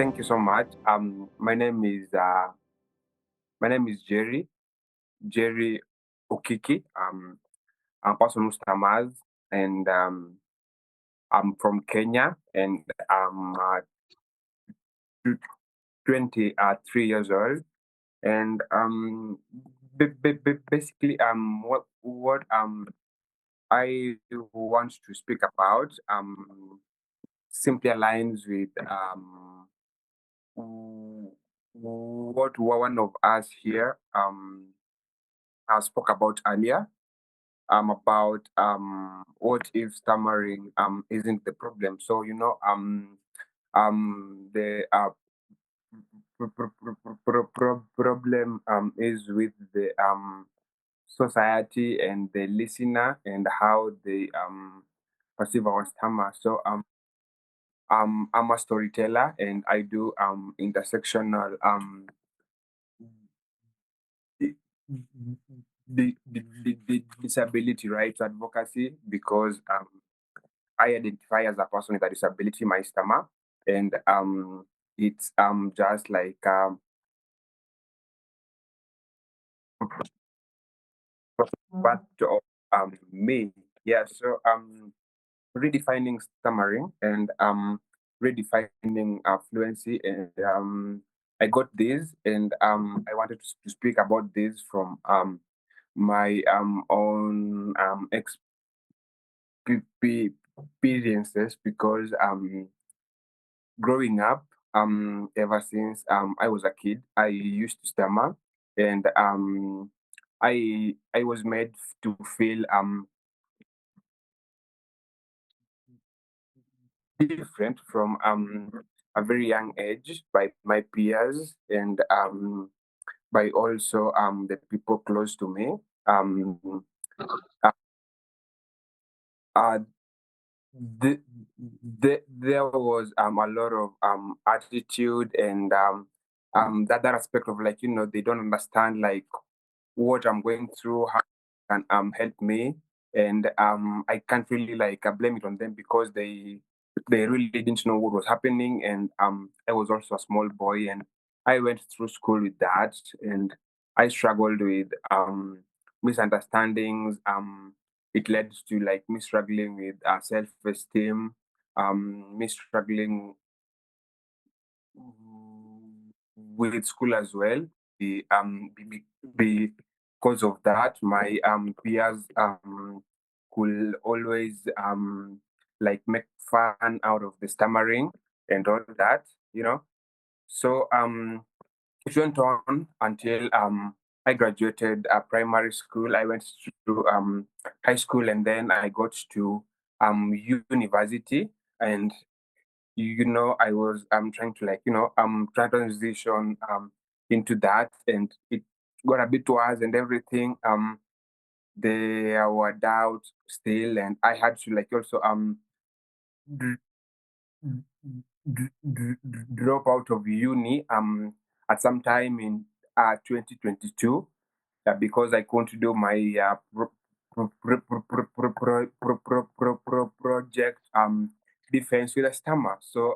Thank you so much. My name is Jerry Okiki. I'm a person who stammers, and I'm from Kenya, and I'm 23 years old. And basically, what I want to speak about simply aligns with what one of us here spoke about earlier, about what if stammering isn't the problem. So the problem is with the society and the listener and how they perceive our stammer. So I'm a storyteller, and I do intersectional di- disability rights advocacy, because I identify as a person with a disability, my stammer, and it's just like part of me. Yeah. So redefining stammering and redefining fluency, and I got this, and I wanted to speak about this from my own experiences, because growing up, ever since I was a kid, I used to stammer, and I was made to feel different from a very young age by my peers, and by also the people close to me. Uh, uh, there was a lot of attitude, and that aspect of, like, they don't understand, like, what I'm going through, how can help me, and I can't really, like, blame it on them, because they really didn't know what was happening, and I was also a small boy, and I went through school with that, and I struggled with misunderstandings. It led to, like, me struggling with self-esteem, me struggling with school as well. Because of that, my peers could always like make fun out of the stammering and all that, you know. So it went on until I graduated primary school. I went to high school, and then I got to university, and I was trying to, like, transition into that, and it got a bit worse and everything. There were doubts still, and I had to, like, also dr- drop out of uni at some time in 2022, because I couldn't do my project defense with a stammer. So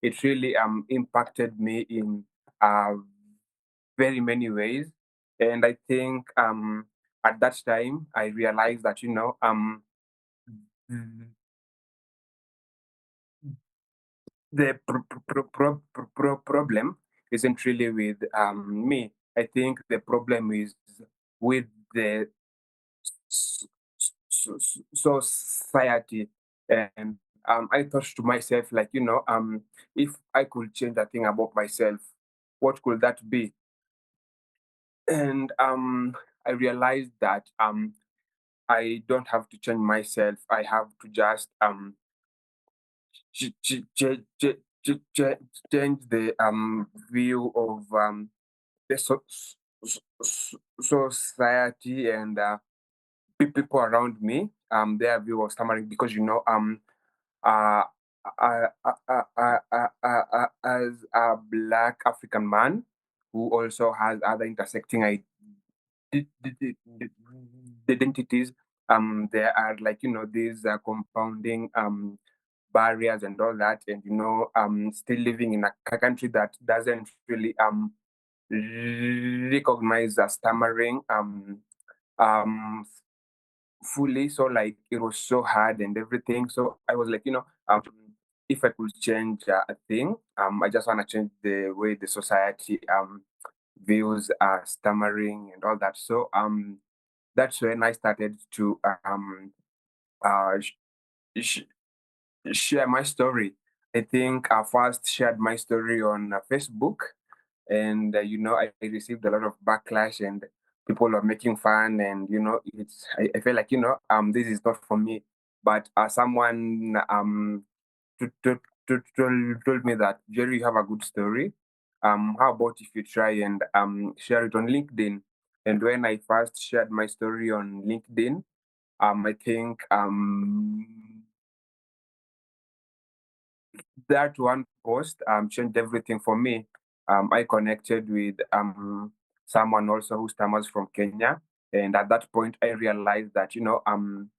it really impacted me in uh, very many ways, and I think at that time I realized that the problem isn't really with me. I think the problem is with the s- society. And I thought to myself, like, if I could change a thing about myself, what could that be? And I realized that I don't have to change myself. I have to just ch- ch- ch- ch- change the view of the society, and people around me, their view of stammering, because uh, as a black African man who also has other intersecting identities, there are, like, these compounding barriers and all that, and still living in a country that doesn't really recognize stammering um fully. So like it was so hard and everything. So I was like, if I could change a thing, I just want to change the way the society views stammering and all that. So that's when I started to uh sh- sh- share my story. I think I first shared my story on Facebook, and I received a lot of backlash, and people are making fun, and I feel like this is not for me. But someone to, to, told me that, Jerry, you have a good story. How about if you try and share it on LinkedIn? And when I first shared my story on LinkedIn, I think that one post changed everything for me. I connected with someone also who stammers from Kenya, and at that point, I realized that um,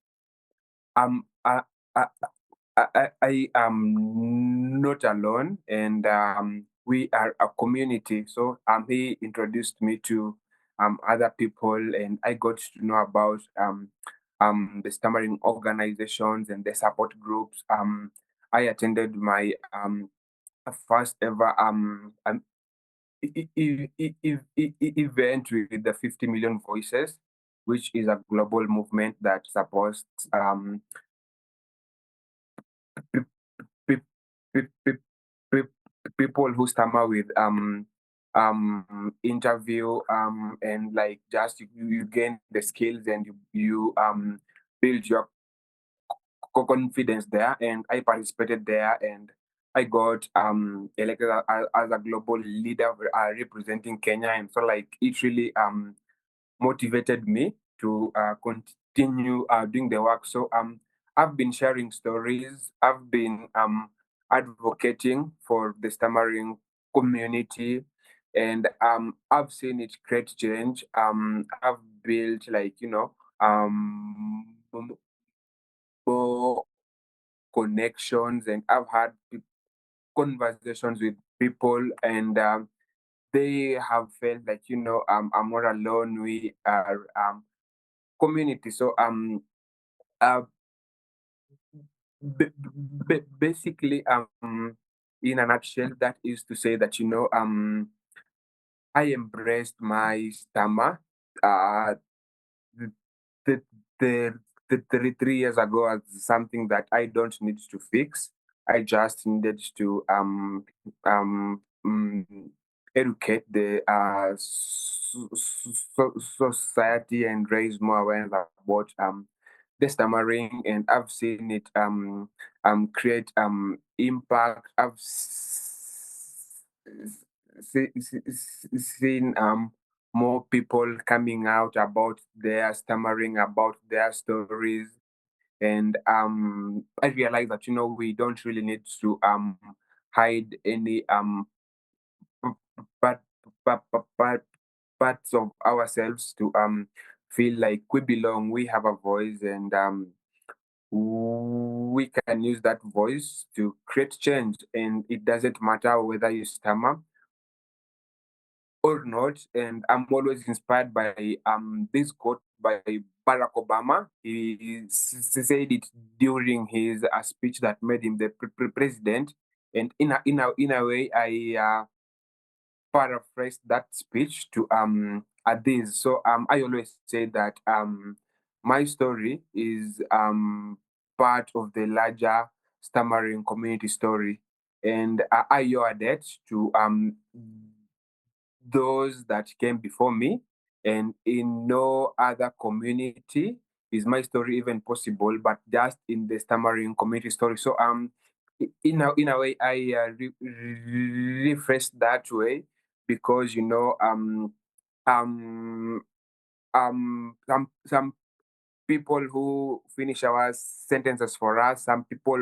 I, I, I am not alone, and we are a community. So he introduced me to other people, and I got to know about the stammering organizations and the support groups. I attended my first ever event with the 50 million voices, which is a global movement that supports pe- pe- people who stammer with interview and like just you gain the skills, and you build your confidence there. And I participated there, and I got elected as a global leader representing Kenya. And so like it really motivated me to continue doing the work. So I've been sharing stories. I've been advocating for the stammering community, and I've seen it create change. I've built like more connections, and I've had conversations with people, and they have felt like I'm not alone. We are community. So uh basically in a nutshell, that is to say that I embraced my stammer uh the the the, the 3 years ago as something that I don't need to fix. I just needed to um mm, educate the society and raise more awareness about the stammering, and I've seen it create impact. I've seen more people coming out about their stammering, about their stories, and I realized that we don't really need to hide any but but parts of ourselves to feel like we belong, we have a voice, and we can use that voice to create change. And it doesn't matter whether you stammer or not. And I'm always inspired by this quote by Barack Obama. He said it during his speech that made him the president. And in a way, I paraphrase that speech to this. So I always say that my story is part of the larger stammering community story, and I owe a debt to those that came before me, and in no other community is my story even possible, but just in the stammering community story. So in a way, I rephrase that way, because um some people who finish our sentences for us, some people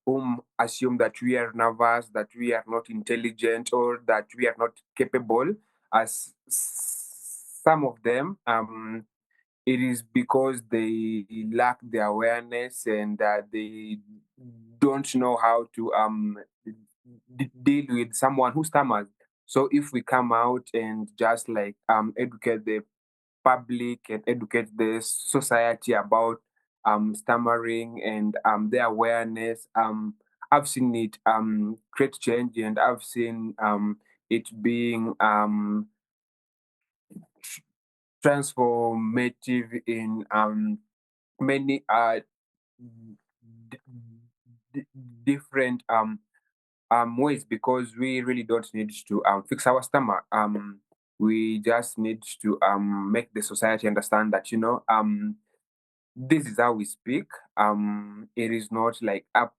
whom assume that we are nervous, that we are not intelligent, or that we are not capable, as some of them it is because they lack the awareness, and they don't know how to deal with someone who stammers. So if we come out and just like educate the public and educate the society about stammering and their awareness, I've seen it create change, and I've seen it being transformative in many d- d- different ways, because we really don't need to fix our stomach. We just need to make the society understand that, this is how we speak. It is not like a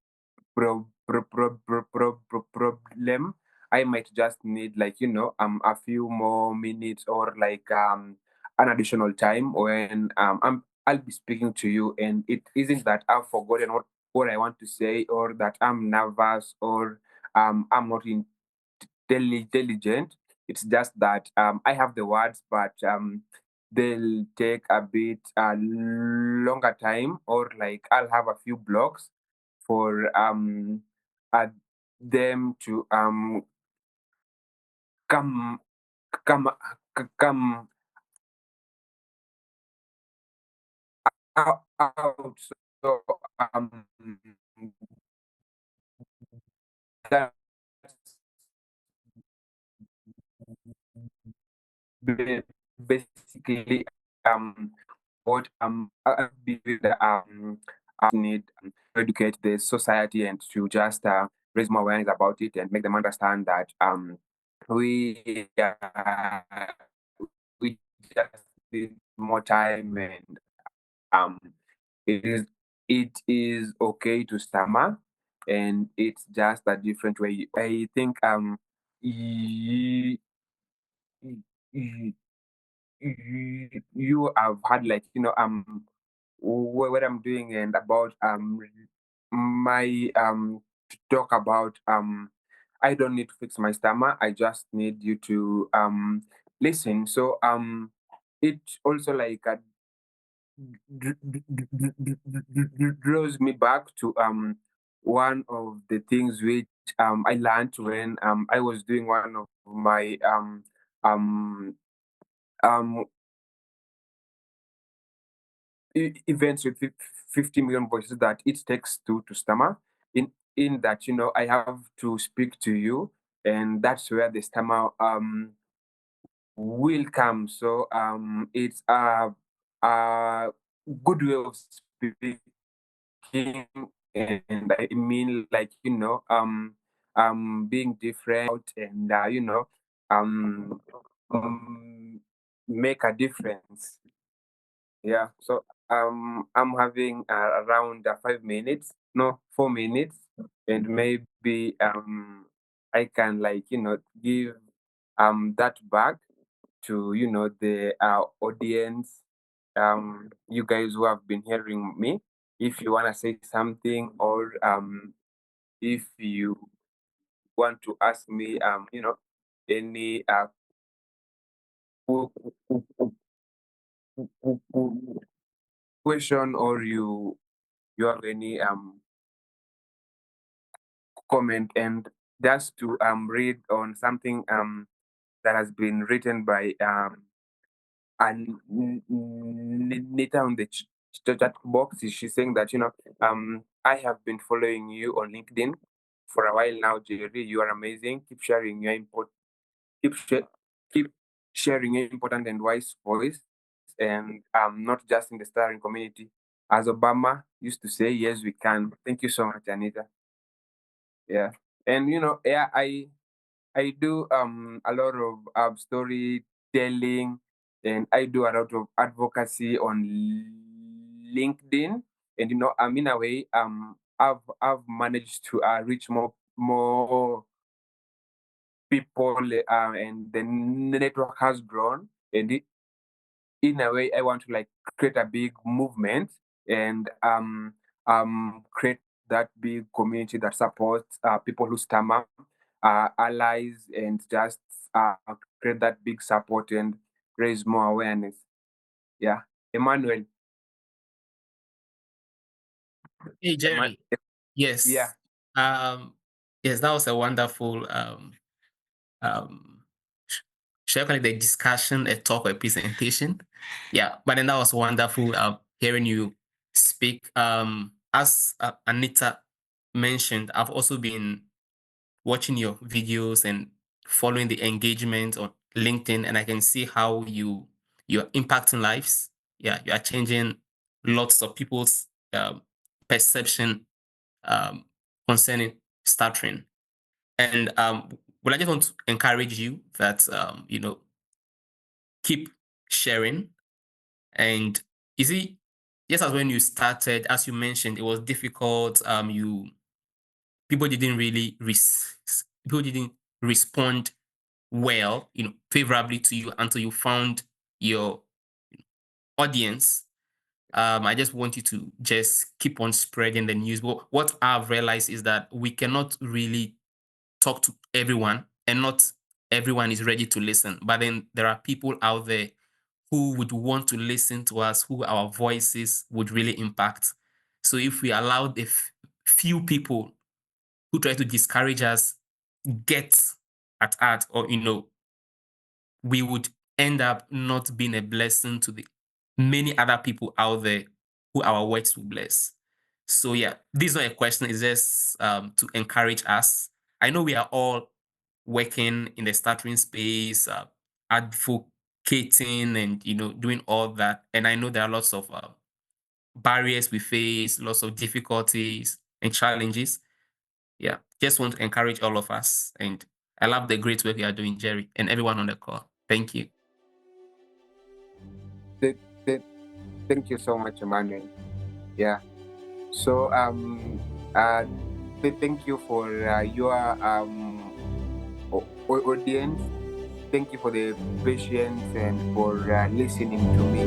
problem. I might just need, like, a few more minutes, or like an additional time when I'll be speaking to you, and it isn't that I've forgotten what I want to say, or that I'm nervous, or I'm not intelligent. It's just that I have the words, but they'll take a bit longer time, or like I'll have a few blocks for uh, them to come come come out. So that's basically what I believe that I need to educate the society, and to just raise more awareness about it, and make them understand that we we just need more time, and um it is it is okay to stammer, and it's just a different way. I think you, you have had, like, what I'm doing, and about my to talk about I don't need to fix my stammer. I just need you to listen. So it also like draws me back to one of the things which I learned when I was doing one of my um um events with 50 million voices that it takes to stammer. In that, I have to speak to you, and that's where the stammer will come. So it's a good way of speaking, and I mean, like, being different, and um make a difference. Yeah. So I'm having around 5 minutes, no, 4 minutes, and maybe I can, like, give that back to the audience, you guys who have been hearing me. If you wanna say something, or if you want to ask me any qu- qu- qu- question, or you have any comment, and just to read on something that has been written by Nita on the chat box. She's saying that, I have been following you on LinkedIn for a while now, Jerry. You are amazing. Keep sh- keep sharing your important and wise voice, and not just in the starring community. As Obama used to say, yes, we can. Thank you so much, Anita. Yeah. And yeah, I do a lot of storytelling, and I do a lot of advocacy on LinkedIn. And in a way, I've managed to reach more people, and the network has grown. And in a way, I want to, like, create a big movement, and create that big community that supports people who stammer, allies, and just uh, create that big support, and raise more awareness. Yeah. Emmanuel. Hey Emma- Jerry. Yes. yeah. Um yes, that was a wonderful um sh- shall I call it a discussion, a talk, or a presentation. Yeah, but then that was wonderful hearing you speak. As Anita mentioned, I've also been watching your videos and following the engagement on LinkedIn, and I can see how you're impacting lives. Yeah, you are changing lots of people's perception um, concerning stuttering. And well, I just want to encourage you that keep sharing. And you see, just as when you started, as you mentioned, it was difficult. You people didn't really people didn't respond well, favorably to you until you found your audience. I just want you to just keep on spreading the news. But what I've realized is that we cannot really talk to everyone, and not everyone is ready to listen. But then there are people out there who would want to listen to us, who our voices would really impact. So if we allow the few people who try to discourage us get at art, or we would end up not being a blessing to the many other people out there who our words will bless. So yeah, this is not a question, it's just to encourage us. I know we are all working in the stuttering space, advocating and doing all that. And I know there are lots of barriers we face, lots of difficulties and challenges. Yeah, just want to encourage all of us. And I love the great work you are doing, Jerry, and everyone on the call. Thank you. Th- th- Thank you so much, Emmanuel. Yeah. So thank you for your audience. Thank you for the patience and for listening to me.